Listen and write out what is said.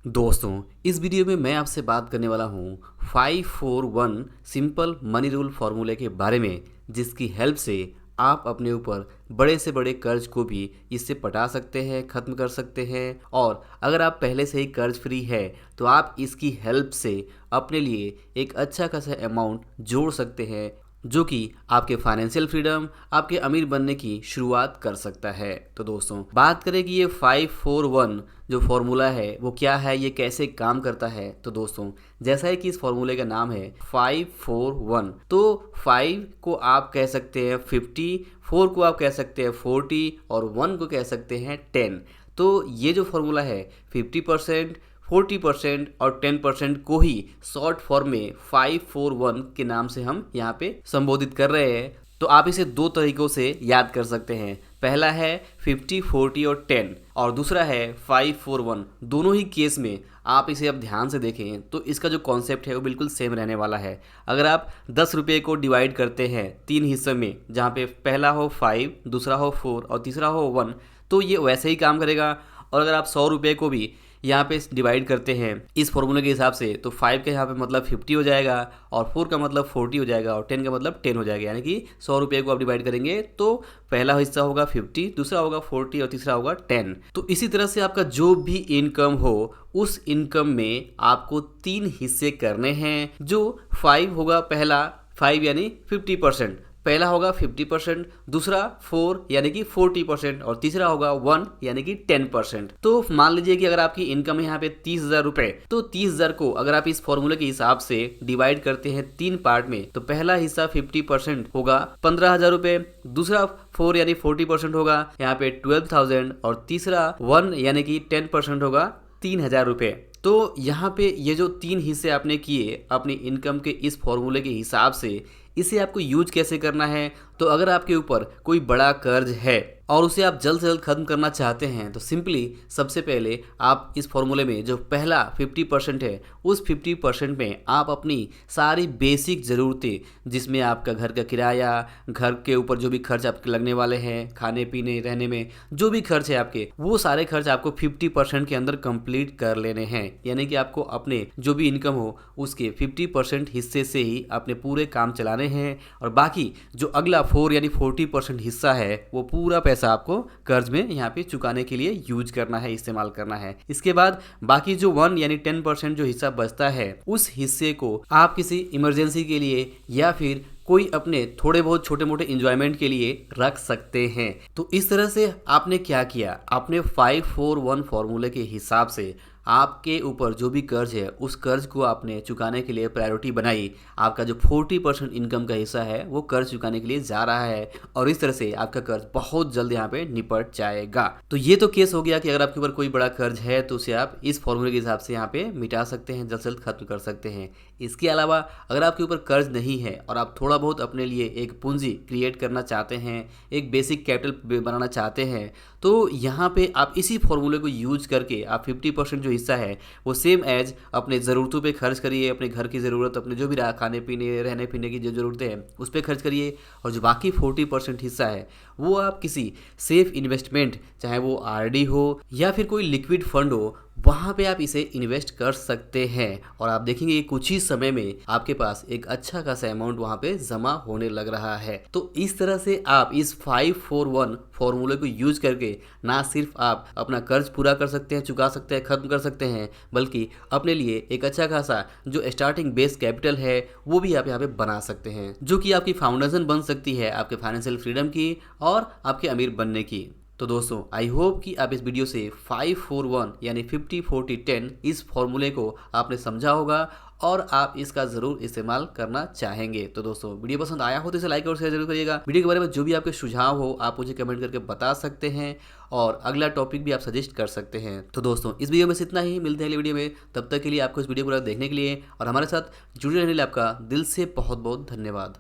दोस्तों, इस वीडियो में मैं आपसे बात करने वाला हूँ 541 सिंपल मनी रूल फार्मूले के बारे में, जिसकी हेल्प से आप अपने ऊपर बड़े से बड़े कर्ज को भी इससे पटा सकते हैं, ख़त्म कर सकते हैं। और अगर आप पहले से ही कर्ज फ्री है तो आप इसकी हेल्प से अपने लिए एक अच्छा खासा अमाउंट जोड़ सकते हैं, जो कि आपके फाइनेंशियल फ्रीडम, आपके अमीर बनने की शुरुआत कर सकता है। तो दोस्तों, बात करें कि ये 541 जो फॉर्मूला है वो क्या है, ये कैसे काम करता है। तो दोस्तों, जैसा है कि इस फॉर्मूले का नाम है 541, तो 5 को आप कह सकते हैं 50, 4 को आप कह सकते हैं 40 और 1 को कह सकते हैं 10। तो ये जो फॉर्मूला है 50%, 40% और 10% को ही शॉर्ट फॉर्म में 541 के नाम से हम यहाँ पे संबोधित कर रहे हैं। तो आप इसे दो तरीकों से याद कर सकते हैं। पहला है 50, 40 और 10 और दूसरा है 541। दोनों ही केस में आप इसे अब ध्यान से देखें तो इसका जो कॉन्सेप्ट है वो बिल्कुल सेम रहने वाला है। अगर आप 10 रुपये को डिवाइड करते हैं 3 हिस्सों में, जहाँ पे पहला हो 5, दूसरा हो 4 और तीसरा हो 1, तो ये वैसे ही काम करेगा। और अगर आप 100 रुपये को भी यहाँ पे डिवाइड करते हैं इस फॉर्मूले के हिसाब से, तो 5 का यहाँ पे मतलब 50 हो जाएगा और 4 का मतलब 40 हो जाएगा और 10 का मतलब 10 हो जाएगा। यानी कि 100 रुपये को आप डिवाइड करेंगे तो पहला हिस्सा होगा 50, दूसरा होगा 40 और तीसरा होगा 10। तो इसी तरह से आपका जो भी इनकम हो, उस इनकम में आपको 3 हिस्से करने हैं। जो 5 होगा पहला 5 यानी 50%, पहला होगा 50%, दूसरा 4 यानी कि 40% और तीसरा होगा 1 यानी कि 10%। तो मान लीजिए कि अगर आपकी इनकम है यहाँ पे 30,000 रुपये, तो 30,000 को अगर आप इस फॉर्मूले के हिसाब से डिवाइड करते हैं 3 पार्ट में, तो पहला हिस्सा 50% होगा 15,000 रुपये, दूसरा 4 यानी 40% होगा यहाँ पे 12,000 और तीसरा 1 यानी कि 10% होगा 3,000 रुपये। तो यहाँ पे ये जो 3 हिस्से आपने किए अपनी इनकम के इस फॉर्मूले के हिसाब से, इसे आपको यूज कैसे करना है। तो अगर आपके ऊपर कोई बड़ा कर्ज है और उसे आप जल्द से जल्द खत्म करना चाहते हैं, तो सिंपली सबसे पहले आप इस फॉर्मूले में जो पहला 50% है, उस 50% में आप अपनी सारी बेसिक ज़रूरतें, जिसमें आपका घर का किराया, घर के ऊपर जो भी खर्च आपके लगने वाले हैं, खाने पीने रहने में जो भी खर्च है आपके, वो सारे खर्च आपको 50% के अंदर कंप्लीट कर लेने हैं। यानी कि आपको अपने जो भी इनकम हो उसके 50% हिस्से से ही अपने पूरे काम चलाने हैं, और बाकी जो अगला 4 यानी 40% हिस्सा है वो पूरा पैसा आपको कर्ज में यहाँ पे चुकाने के लिए यूज करना है, इस्तेमाल करना है। इसके बाद बाकी जो 1 यानी 10% जो हिस्सा बचता है, उस हिस्से को आप किसी इमरजेंसी के लिए या फिर कोई अपने थोड़े बहुत छोटे मोटे इंजॉयमेंट के लिए रख सकते हैं। तो इस तरह से आपने क्या किया, आपने 541 फॉर्मूले के हिसाब से आपके ऊपर जो भी कर्ज है उस कर्ज को आपने चुकाने के लिए प्रायोरिटी बनाई। आपका जो 40% इनकम का हिस्सा है वो कर्ज चुकाने के लिए जा रहा है, और इस तरह से आपका कर्ज बहुत जल्द यहाँ पे निपट जाएगा। तो ये तो केस हो गया कि अगर आपके ऊपर कोई बड़ा कर्ज है तो उसे आप इस फॉर्मूले के हिसाब से यहाँ पे मिटा सकते हैं, जल्द से जल्द खत्म कर सकते हैं। इसके अलावा अगर आपके ऊपर कर्ज नहीं है और आप थोड़ा बहुत अपने लिए एक पूंजी क्रिएट करना चाहते हैं, एक बेसिक कैपिटल बनाना चाहते हैं, तो यहाँ पे आप इसी फॉर्मूले को यूज करके आप 50% जो हिस्सा है वो सेम एज अपने ज़रूरतों पे खर्च करिए। अपने घर की ज़रूरत, अपने जो भी रहा खाने पीने रहने पीने की जो ज़रूरतें हैं उस पर खर्च करिए, और जो बाकी 40% हिस्सा है वो आप किसी सेफ इन्वेस्टमेंट, चाहे वो आरडी हो या फिर कोई लिक्विड फंड हो, वहाँ पे आप इसे इन्वेस्ट कर सकते हैं। और आप देखेंगे कि कुछ ही समय में आपके पास एक अच्छा खासा अमाउंट वहाँ पे जमा होने लग रहा है। तो इस तरह से आप इस 541 फॉर्मूले को यूज करके ना सिर्फ आप अपना कर्ज पूरा कर सकते हैं, चुका सकते हैं, खत्म कर सकते हैं, बल्कि अपने लिए एक अच्छा खासा जो स्टार्टिंग बेस कैपिटल है वो भी आप यहाँ पे बना सकते हैं, जो कि आपकी फाउंडेशन बन सकती है आपके फाइनेंशियल फ्रीडम की और आपके अमीर बनने की। तो दोस्तों, आई होप कि आप इस वीडियो से 541 यानी 50, 40, 10 इस फॉर्मूले को आपने समझा होगा और आप इसका ज़रूर इस्तेमाल करना चाहेंगे। तो दोस्तों, वीडियो पसंद आया हो तो इसे लाइक और शेयर जरूर करिएगा। वीडियो के बारे में जो भी आपके सुझाव हो आप मुझे कमेंट करके बता सकते हैं, और अगला टॉपिक भी आप सजेस्ट कर सकते हैं। तो दोस्तों, इस वीडियो में इतना ही, मिलते हैं अगली वीडियो में। तब तक के लिए आपको इस वीडियो को देखने के लिए और हमारे साथ जुड़े रहने के लिए आपका दिल से बहुत बहुत धन्यवाद।